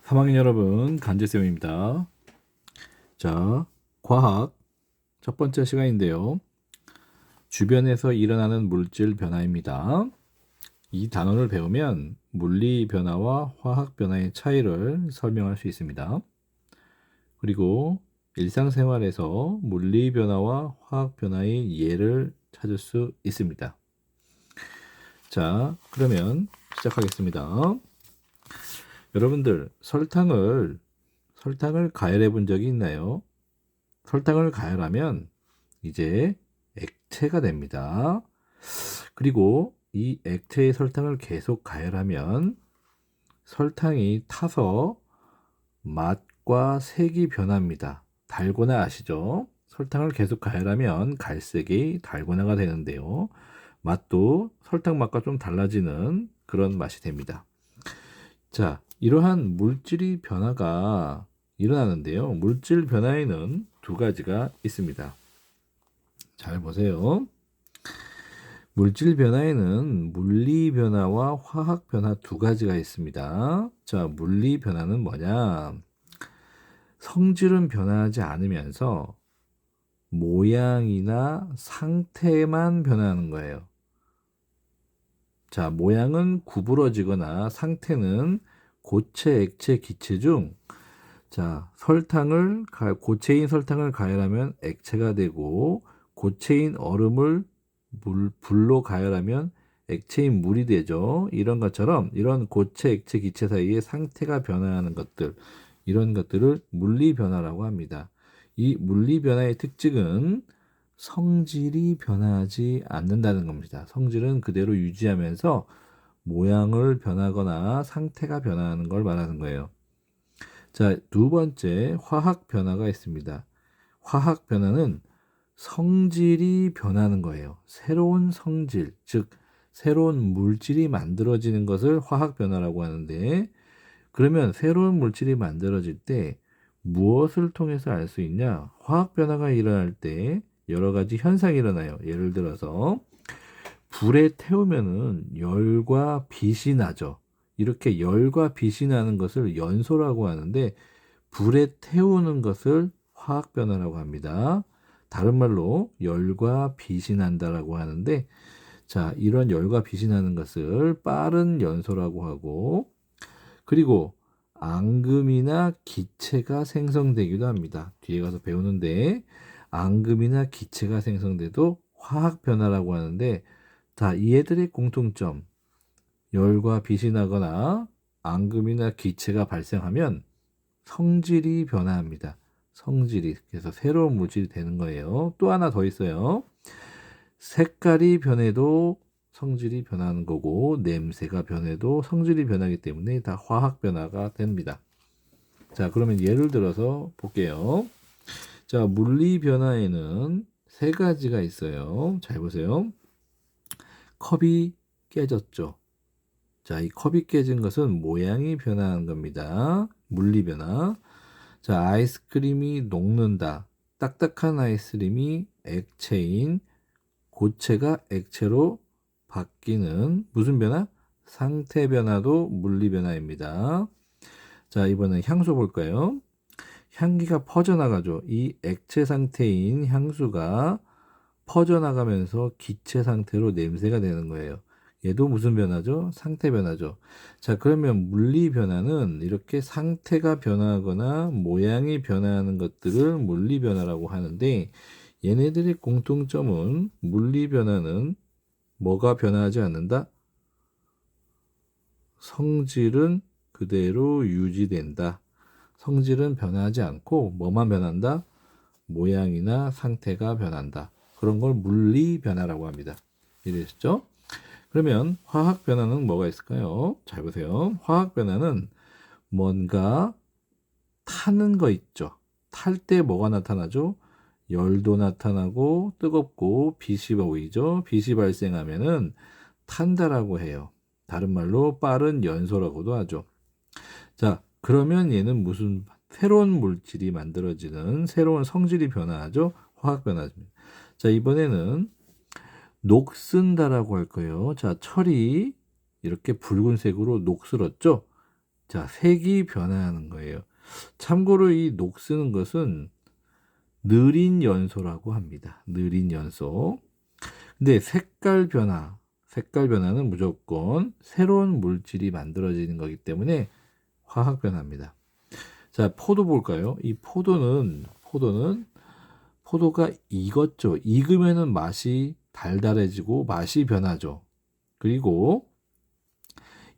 3학년 여러분, 간재쌤입니다. 자, 과학 첫 번째 시간인데요. 주변에서 일어나는 물질 변화입니다. 이 단어를 배우면 물리 변화와 화학 변화의 차이를 설명할 수 있습니다. 그리고 일상생활에서 물리 변화와 화학 변화의 예를 찾을 수 있습니다. 자, 그러면 시작하겠습니다. 여러분들, 설탕을 가열해 본 적이 있나요? 설탕을 가열하면 이제 액체가 됩니다. 그리고 이 액체의 설탕을 계속 가열하면 설탕이 타서 맛과 색이 변합니다. 달고나 아시죠? 설탕을 계속 가열하면 갈색이 달고나가 되는데요. 맛도 설탕 맛과 좀 달라지는 그런 맛이 됩니다. 자, 이러한 물질의 변화가 일어나는데요. 물질 변화에는 두 가지가 있습니다. 잘 보세요. 물질 변화에는 물리 변화와 화학 변화 두 가지가 있습니다. 자, 물리 변화는 뭐냐? 성질은 변화하지 않으면서 모양이나 상태만 변하는 거예요. 자, 모양은 구부러지거나 상태는 고체, 액체, 기체 중 고체인 설탕을 가열하면 액체가 되고 고체인 얼음을 불로 가열하면 액체인 물이 되죠. 이런 것처럼 이런 고체, 액체, 기체 사이에 상태가 변화하는 것들, 이런 것들을 물리 변화라고 합니다. 이 물리 변화의 특징은 성질이 변하지 않는다는 겁니다. 성질은 그대로 유지하면서 모양을 변하거나 상태가 변하는 걸 말하는 거예요. 자, 두 번째, 화학 변화가 있습니다. 화학 변화는 성질이 변하는 거예요. 새로운 성질, 즉, 새로운 물질이 만들어지는 것을 화학 변화라고 하는데, 그러면 새로운 물질이 만들어질 때 무엇을 통해서 알 수 있냐? 화학 변화가 일어날 때 여러 가지 현상이 일어나요. 예를 들어서, 불에 태우면은 열과 빛이 나죠. 이렇게 열과 빛이 나는 것을 연소라고 하는데, 불에 태우는 것을 화학 변화라고 합니다. 다른 말로 열과 빛이 난다라고 하는데, 자, 이런 열과 빛이 나는 것을 빠른 연소라고 하고, 그리고 앙금이나 기체가 생성되기도 합니다. 뒤에 가서 배우는데, 앙금이나 기체가 생성돼도 화학 변화라고 하는데, 자, 이애들의 공통점, 열과 빛이 나거나 앙금이나 기체가 발생하면 성질이 변화합니다. 성질이. 그래서 새로운 물질이 되는 거예요. 또 하나 더 있어요. 색깔이 변해도 성질이 변하는 거고, 냄새가 변해도 성질이 변하기 때문에 다 화학 변화가 됩니다. 자, 그러면 예를 들어서 볼게요. 자, 물리 변화에는 세 가지가 있어요. 잘 보세요. 컵이 깨졌죠. 자, 이 컵이 깨진 것은 모양이 변하는 겁니다. 물리 변화. 자, 아이스크림이 녹는다. 딱딱한 아이스크림이 액체인 고체가 액체로 바뀌는 무슨 변화? 상태 변화도 물리 변화입니다. 자, 이번엔 향수 볼까요? 향기가 퍼져나가죠. 이 액체 상태인 향수가 퍼져나가면서 기체 상태로 냄새가 되는 거예요. 얘도 무슨 변화죠? 상태 변화죠. 자, 그러면 물리 변화는 이렇게 상태가 변화하거나 모양이 변화하는 것들을 물리 변화라고 하는데, 얘네들의 공통점은 물리 변화는 뭐가 변화하지 않는다? 성질은 그대로 유지된다. 성질은 변하지 않고 뭐만 변한다? 모양이나 상태가 변한다. 그런 걸 물리 변화라고 합니다. 이해되셨죠? 그러면 화학 변화는 뭐가 있을까요? 잘 보세요. 화학 변화는 뭔가 타는 거 있죠. 탈 때 뭐가 나타나죠? 열도 나타나고 뜨겁고 빛이 보이죠. 빛이 발생하면은 탄다라고 해요. 다른 말로 빠른 연소라고도 하죠. 자, 그러면 얘는 무슨 새로운 물질이 만들어지는 새로운 성질이 변화하죠. 화학 변화입니다. 자, 이번에는 녹슨다라고 할 거예요. 자, 철이 이렇게 붉은색으로 녹슬었죠. 자, 색이 변화하는 거예요. 참고로 이 녹쓰는 것은 느린 연소라고 합니다. 느린 연소. 근데 색깔 변화는 무조건 새로운 물질이 만들어지는 거기 때문에 화학 변화입니다. 자, 포도 볼까요? 이 포도가 익었죠. 익으면은 맛이 달달해지고 맛이 변하죠. 그리고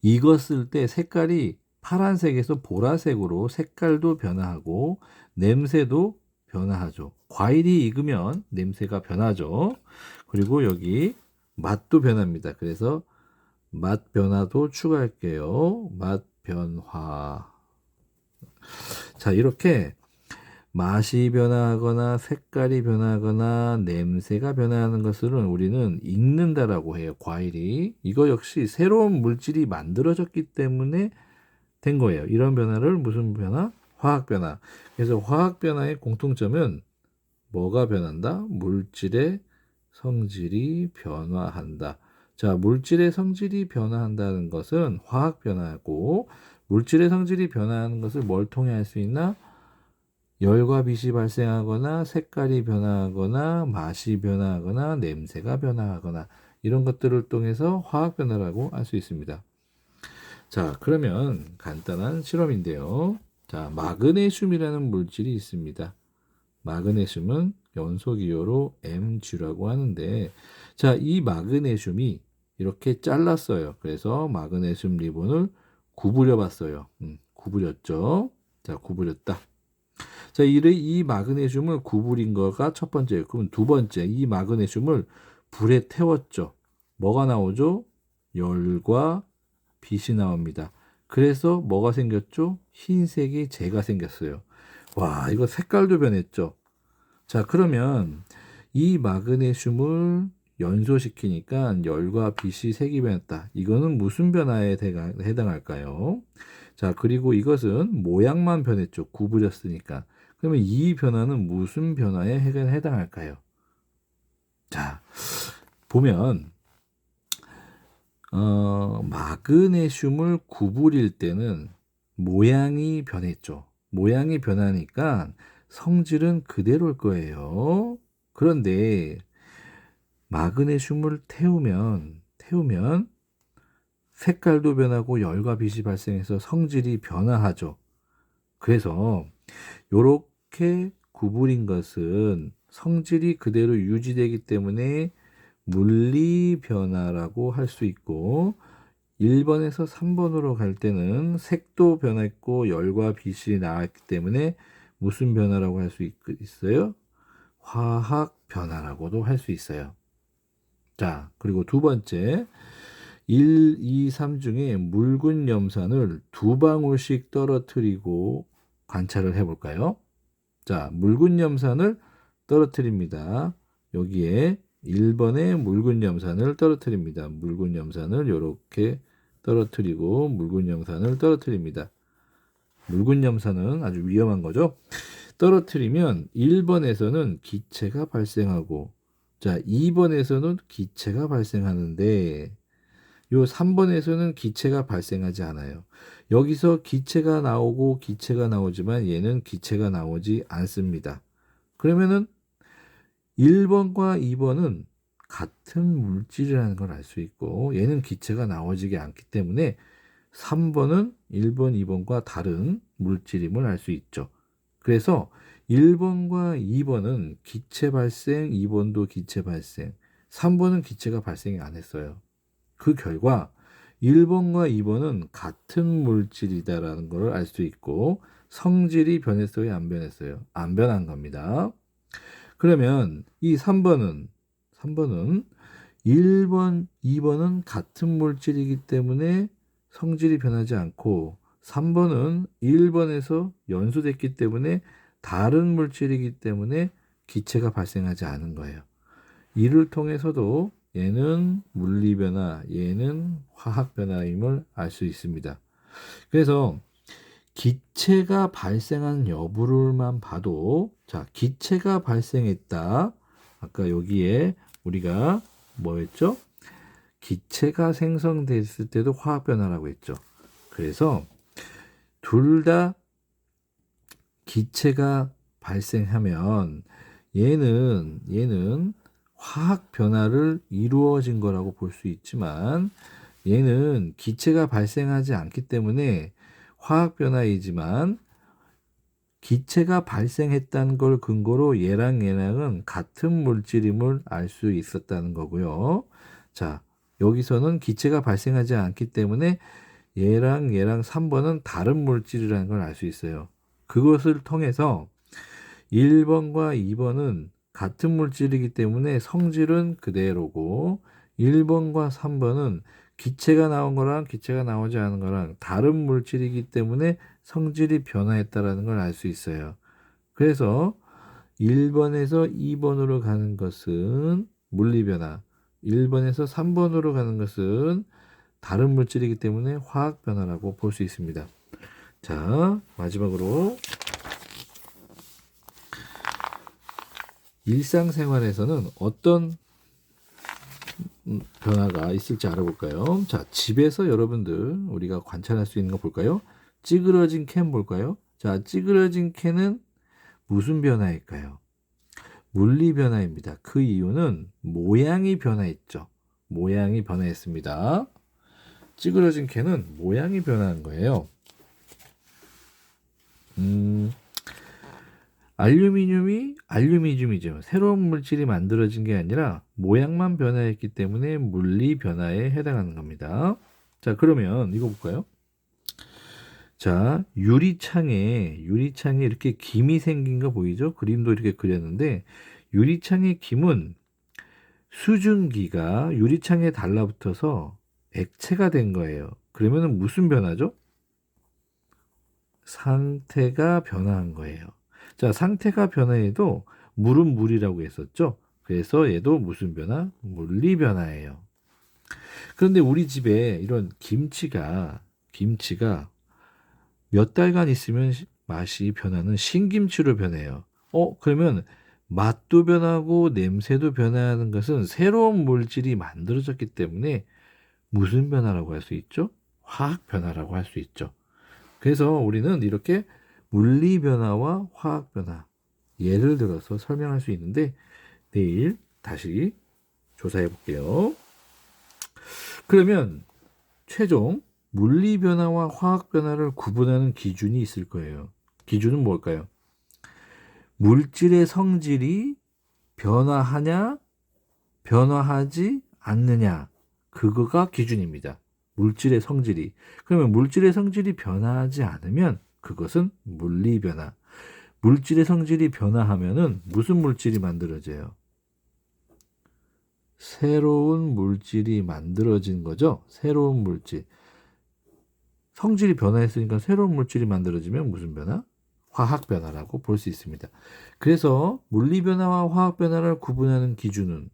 익었을 때 색깔이 파란색에서 보라색으로 색깔도 변화하고 냄새도 변화하죠. 과일이 익으면 냄새가 변하죠. 그리고 여기 맛도 변합니다. 그래서 맛 변화도 추가할게요. 맛 변화. 자, 이렇게 맛이 변화하거나 색깔이 변화하거나 냄새가 변화하는 것을 우리는 익는다라고 해요. 과일이. 이거 역시 새로운 물질이 만들어졌기 때문에 된 거예요. 이런 변화를 무슨 변화? 화학 변화. 그래서 화학 변화의 공통점은 뭐가 변한다? 물질의 성질이 변화한다. 자, 물질의 성질이 변화한다는 것은 화학 변화고, 물질의 성질이 변화하는 것을 뭘 통해 할 수 있나? 열과 빛이 발생하거나 색깔이 변화하거나 맛이 변화하거나 냄새가 변화하거나 이런 것들을 통해서 화학 변화라고 할 수 있습니다. 자, 그러면 간단한 실험인데요. 자, 마그네슘이라는 물질이 있습니다. 마그네슘은 연소기호로 Mg라고 하는데, 자, 이 마그네슘이 이렇게 잘랐어요. 그래서 마그네슘 리본을 구부려 봤어요. 구부렸죠. 자, 구부렸다. 자, 이 마그네슘을 구부린 거가 첫 번째예요. 그럼 두 번째, 이 마그네슘을 불에 태웠죠. 뭐가 나오죠? 열과 빛이 나옵니다. 그래서 뭐가 생겼죠? 흰색이 재가 생겼어요. 와, 이거 색깔도 변했죠. 자, 그러면 이 마그네슘을 연소시키니까 열과 빛이 색이 변했다. 이거는 무슨 변화에 해당할까요? 자, 그리고 이것은 모양만 변했죠. 구부렸으니까. 그러면 이 변화는 무슨 변화에 해당할까요? 자, 보면 마그네슘을 구부릴 때는 모양이 변했죠. 모양이 변하니까 성질은 그대로일 거예요. 그런데 마그네슘을 태우면 색깔도 변하고 열과 빛이 발생해서 성질이 변화하죠. 그래서 이렇게 구부린 것은 성질이 그대로 유지되기 때문에 물리 변화라고 할 수 있고, 1번에서 3번으로 갈 때는 색도 변했고 열과 빛이 나왔기 때문에 무슨 변화라고 할 수 있어요? 화학 변화라고도 할 수 있어요. 자, 그리고 두 번째, 1, 2, 3 중에 묽은 염산을 2방울씩 떨어뜨리고 관찰을 해볼까요? 자, 묽은 염산을 떨어뜨립니다. 여기에 1번에 묽은 염산을 떨어뜨립니다. 묽은 염산을 이렇게 떨어뜨리고 묽은 염산을 떨어뜨립니다. 묽은 염산은 아주 위험한 거죠. 떨어뜨리면 1번에서는 기체가 발생하고, 자, 2번에서는 기체가 발생하는데 요 3번에서는 기체가 발생하지 않아요. 여기서 기체가 나오고 기체가 나오지만 얘는 기체가 나오지 않습니다. 그러면은 1번과 2번은 같은 물질이라는 걸 알 수 있고, 얘는 기체가 나오지 않기 때문에 3번은 1번, 2번과 다른 물질임을 알 수 있죠. 그래서 1번과 2번은 기체 발생, 2번도 기체 발생, 3번은 기체가 발생이 안 했어요. 그 결과 1번과 2번은 같은 물질이다라는 걸 알 수 있고, 성질이 변했어요, 안 변했어요? 안 변한 겁니다. 그러면 이 3번은 1번, 2번은 같은 물질이기 때문에 성질이 변하지 않고, 3번은 1번에서 연소됐기 때문에 다른 물질이기 때문에 기체가 발생하지 않은 거예요. 이를 통해서도 얘는 물리 변화, 얘는 화학 변화임을 알 수 있습니다. 그래서 기체가 발생한 여부를만 봐도, 자, 기체가 발생했다. 아까 여기에 우리가 뭐였죠? 기체가 생성됐을 때도 화학 변화라고 했죠. 그래서 둘 다 기체가 발생하면 얘는 화학 변화를 이루어진 거라고 볼 수 있지만 얘는 기체가 발생하지 않기 때문에 화학 변화이지만 기체가 발생했다는 걸 근거로 얘랑은 같은 물질임을 알 수 있었다는 거고요. 자, 여기서는 기체가 발생하지 않기 때문에 얘랑 3번은 다른 물질이라는 걸 알 수 있어요. 그것을 통해서 1번과 2번은 같은 물질이기 때문에 성질은 그대로고 1번과 3번은 기체가 나온 거랑 기체가 나오지 않은 거랑 다른 물질이기 때문에 성질이 변화했다라는 걸 알 수 있어요. 그래서 1번에서 2번으로 가는 것은 물리변화, 1번에서 3번으로 가는 것은 다른 물질이기 때문에 화학변화라고 볼 수 있습니다. 자, 마지막으로 일상생활에서는 어떤 변화가 있을지 알아볼까요? 자, 집에서 여러분들 우리가 관찰할 수 있는 거 볼까요? 찌그러진 캔 볼까요? 자, 찌그러진 캔은 무슨 변화일까요? 물리 변화입니다. 그 이유는 모양이 변화했죠. 모양이 변화했습니다. 찌그러진 캔은 모양이 변화한 거예요. 알루미늄이죠. 새로운 물질이 만들어진 게 아니라 모양만 변화했기 때문에 물리 변화에 해당하는 겁니다. 자, 그러면 이거 볼까요? 자, 유리창에 이렇게 김이 생긴 거 보이죠? 그림도 이렇게 그렸는데 유리창의 김은 수증기가 유리창에 달라붙어서 액체가 된 거예요. 그러면 무슨 변화죠? 상태가 변화한 거예요. 자, 상태가 변화해도 물은 물이라고 했었죠. 그래서 얘도 무슨 변화? 물리 변화예요. 그런데 우리 집에 이런 김치가 몇 달간 있으면 맛이 변하는 신김치로 변해요. 그러면 맛도 변하고 냄새도 변하는 것은 새로운 물질이 만들어졌기 때문에 무슨 변화라고 할 수 있죠? 화학 변화라고 할 수 있죠. 그래서 우리는 이렇게 물리 변화와 화학 변화 예를 들어서 설명할 수 있는데 내일 다시 조사해 볼게요. 그러면 최종 물리 변화와 화학 변화를 구분하는 기준이 있을 거예요. 기준은 뭘까요? 물질의 성질이 변화하냐, 변화하지 않느냐, 그거가 기준입니다. 물질의 성질이. 그러면 물질의 성질이 변화하지 않으면 그것은 물리 변화. 물질의 성질이 변화하면은 무슨 물질이 만들어져요? 새로운 물질이 만들어진 거죠. 새로운 물질. 성질이 변화했으니까 새로운 물질이 만들어지면 무슨 변화? 화학 변화라고 볼 수 있습니다. 그래서 물리 변화와 화학 변화를 구분하는 기준은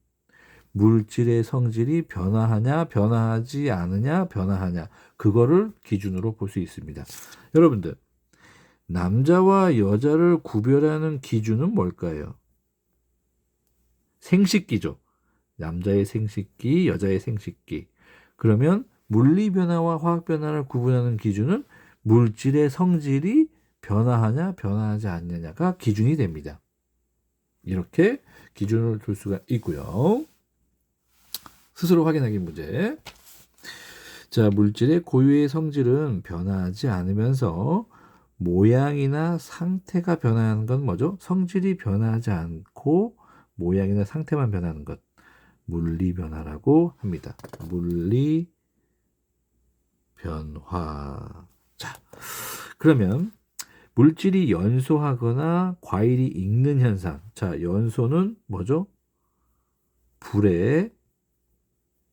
물질의 성질이 변화하냐, 변화하지 않으냐, 변화하냐. 그거를 기준으로 볼 수 있습니다. 여러분들, 남자와 여자를 구별하는 기준은 뭘까요? 생식기죠. 남자의 생식기, 여자의 생식기. 그러면 물리 변화와 화학 변화를 구분하는 기준은 물질의 성질이 변화하냐, 변화하지 않느냐가 기준이 됩니다. 이렇게 기준을 둘 수가 있고요. 스스로 확인하기 문제. 자, 물질의 고유의 성질은 변화하지 않으면서 모양이나 상태가 변화하는 건 뭐죠? 성질이 변화하지 않고 모양이나 상태만 변하는 것. 물리 변화라고 합니다. 물리 변화. 자, 그러면 물질이 연소하거나 과일이 익는 현상. 자, 연소는 뭐죠? 불에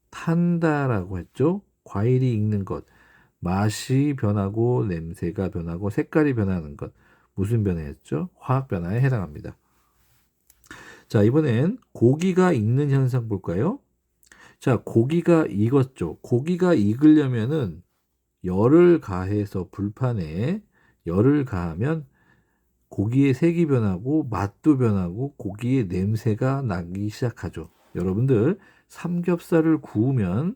탄다라고 했죠. 과일이 익는 것. 맛이 변하고 냄새가 변하고 색깔이 변하는 것. 무슨 변화였죠? 화학 변화에 해당합니다. 자, 이번엔 고기가 익는 현상 볼까요? 자, 고기가 익었죠. 고기가 익으려면은 열을 가해서 불판에 열을 가하면 고기의 색이 변하고 맛도 변하고 고기의 냄새가 나기 시작하죠. 여러분들 삼겹살을 구우면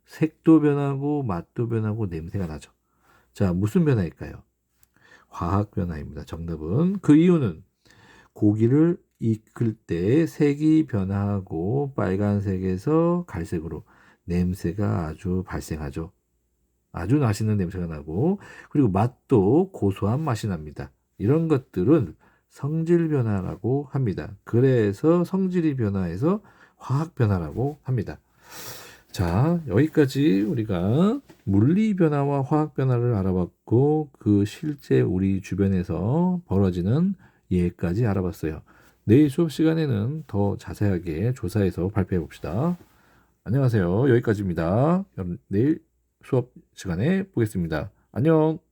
색도 변하고 맛도 변하고 냄새가 나죠. 자, 무슨 변화일까요? 화학 변화입니다. 정답은. 그 이유는 고기를 익힐 때 색이 변화하고 빨간색에서 갈색으로 냄새가 아주 발생하죠. 아주 맛있는 냄새가 나고, 그리고 맛도 고소한 맛이 납니다. 이런 것들은 성질 변화라고 합니다. 그래서 성질이 변화해서 화학 변화라고 합니다. 자, 여기까지 우리가 물리 변화와 화학 변화를 알아봤고, 그 실제 우리 주변에서 벌어지는 예까지 알아봤어요. 내일 수업 시간에는 더 자세하게 조사해서 발표해 봅시다. 안녕하세요. 여기까지입니다. 여러분, 내일 수업 시간에 보겠습니다. 안녕.